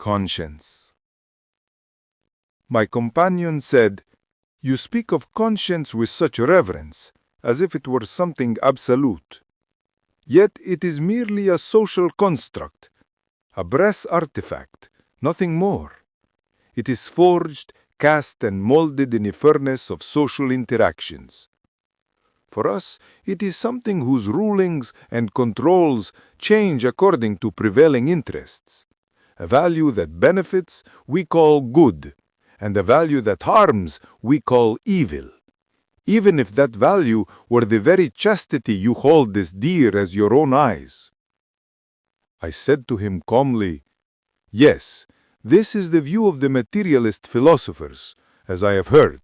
Conscience. My companion said, "You speak of conscience with such reverence, as if it were something absolute. Yet it is merely a social construct, a brass artifact, nothing more. It is forged, cast, and molded in a furnace of social interactions. For us, it is something whose rulings and controls change according to prevailing interests. A value that benefits we call good, and a value that harms we call evil, even if that value were the very chastity you hold as dear as your own eyes." I said to him calmly, "Yes, this is the view of the materialist philosophers, as I have heard,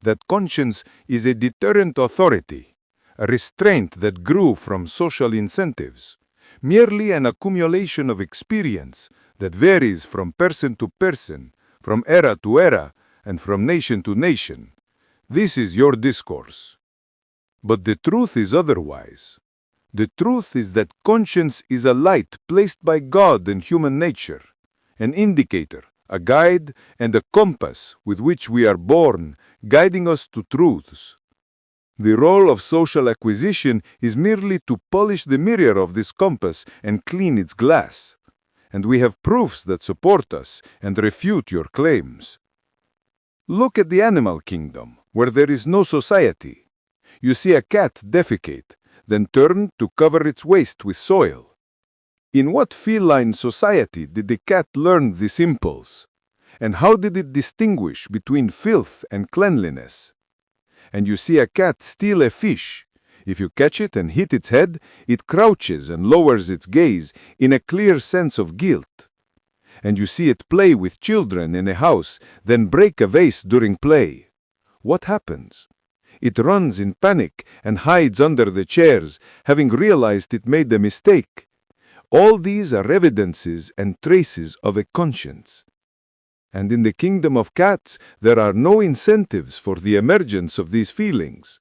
that conscience is a deterrent authority, a restraint that grew from social incentives, merely an accumulation of experience that varies from person to person, from era to era, and from nation to nation. This is your discourse. But the truth is otherwise. The truth is that conscience is a light placed by God in human nature, an indicator, a guide, and a compass with which we are born, guiding us to truths. The role of social acquisition is merely to polish the mirror of this compass and clean its glass. And we have proofs that support us and refute your claims. Look at the animal kingdom, where there is no society. You see a cat defecate, then turn to cover its waste with soil. In what feline society did the cat learn this impulse? And how did it distinguish between filth and cleanliness? And you see a cat steal a fish. If you catch it and hit its head, it crouches and lowers its gaze in a clear sense of guilt. And you see it play with children in a house, then break a vase during play. What happens? It runs in panic and hides under the chairs, having realized it made a mistake. All these are evidences and traces of a conscience. And in the kingdom of cats, there are no incentives for the emergence of these feelings.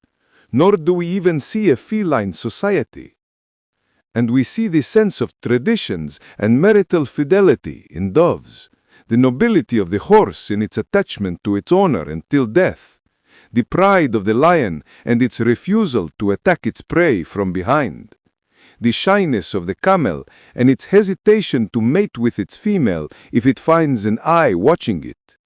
Nor do we even see a feline society. And we see the sense of traditions and marital fidelity in doves, the nobility of the horse in its attachment to its owner until death, the pride of the lion and its refusal to attack its prey from behind, the shyness of the camel and its hesitation to mate with its female if it finds an eye watching it.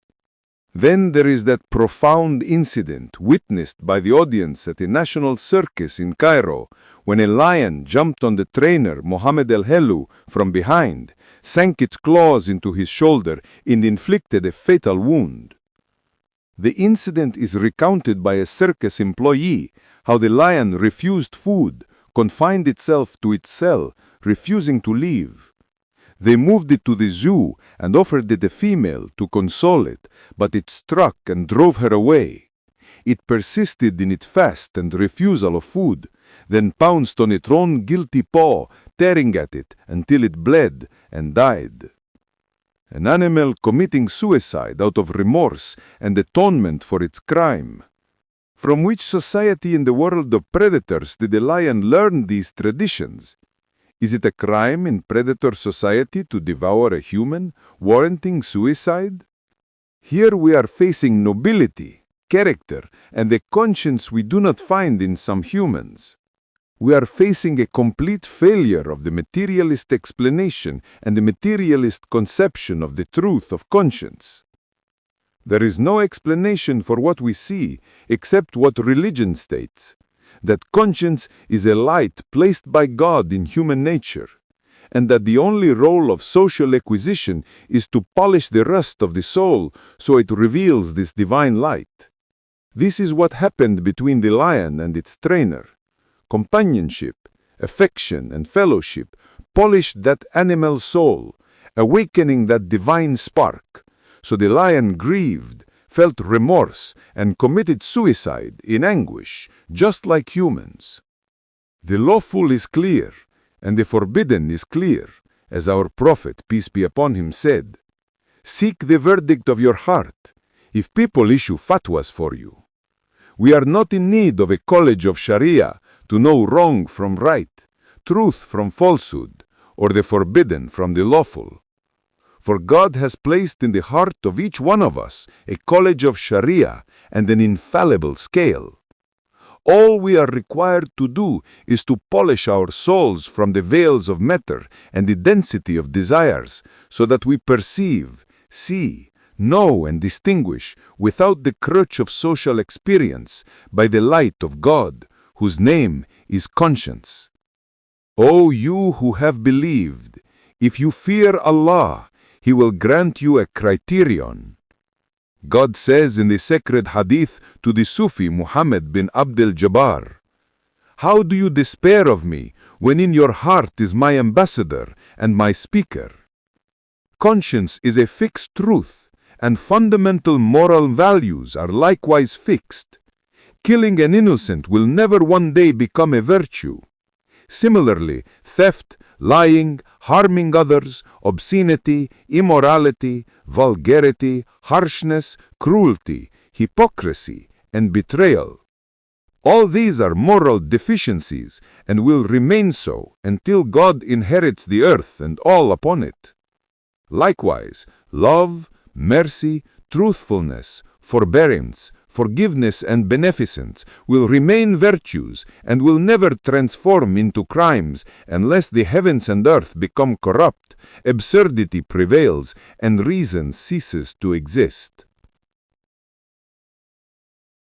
Then there is that profound incident witnessed by the audience at a national circus in Cairo, when a lion jumped on the trainer Mohammed el-Helu from behind, sank its claws into his shoulder, and inflicted a fatal wound. The incident is recounted by a circus employee, how the lion refused food, confined itself to its cell, refusing to leave. They moved it to the zoo and offered it a female to console it, but it struck and drove her away. It persisted in its fast and refusal of food, then pounced on its own guilty paw, tearing at it until it bled and died. An animal committing suicide out of remorse and atonement for its crime. From which society in the world of predators did the lion learn these traditions? Is it a crime in predator society to devour a human, warranting suicide? Here we are facing nobility, character, and a conscience we do not find in some humans. We are facing a complete failure of the materialist explanation and the materialist conception of the truth of conscience. There is no explanation for what we see except what religion states, that conscience is a light placed by God in human nature, and that the only role of social acquisition is to polish the rust of the soul so it reveals this divine light. This is what happened between the lion and its trainer. Companionship, affection, and fellowship polished that animal soul, awakening that divine spark. So the lion grieved, felt remorse, and committed suicide in anguish, just like humans. The lawful is clear, and the forbidden is clear, as our prophet, peace be upon him, said. Seek the verdict of your heart, if people issue fatwas for you. We are not in need of a college of Sharia to know wrong from right, truth from falsehood, or the forbidden from the lawful. For God has placed in the heart of each one of us a college of Sharia and an infallible scale. All we are required to do is to polish our souls from the veils of matter and the density of desires, so that we perceive, see, know, and distinguish without the crutch of social experience by the light of God, whose name is conscience. O you who have believed, if you fear Allah, He will grant you a criterion. God says in the sacred hadith to the Sufi Muhammad bin Abdul Jabbar, "How do you despair of me when in your heart is my ambassador and my speaker?" Conscience is a fixed truth, and fundamental moral values are likewise fixed. Killing an innocent will never one day become a virtue. Similarly, theft, lying, harming others, obscenity, immorality, vulgarity, harshness, cruelty, hypocrisy, and betrayal. All these are moral deficiencies and will remain so until God inherits the earth and all upon it. Likewise, love, mercy, truthfulness, forbearance, forgiveness, and beneficence will remain virtues and will never transform into crimes unless the heavens and earth become corrupt, absurdity prevails, and reason ceases to exist.